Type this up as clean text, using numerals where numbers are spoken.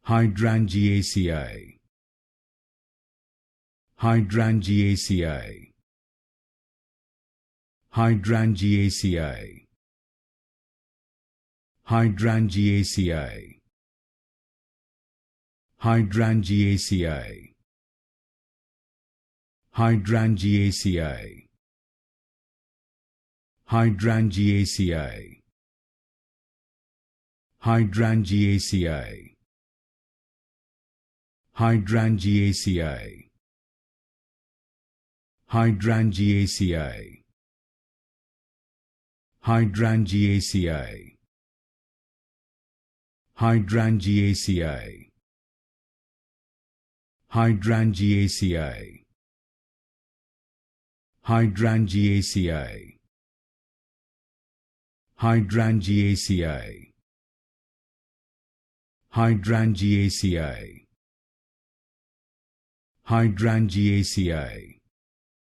Hydrangeaceae. Hydrangeaceae. Hydrangeaceae. Hydrangeaceae. Hydrangeaceae. Hydrangeaceae. Hydrangeaceae. Hydrangeaceae. Hydrangeaceae. Hydrangeaceae. Hydrangeaceae. Hydrangeaceae. Hydrangeaceae. Hydrangeaceae. Hydrangeaceae. Hydrangeaceae. Hydrangeaceae.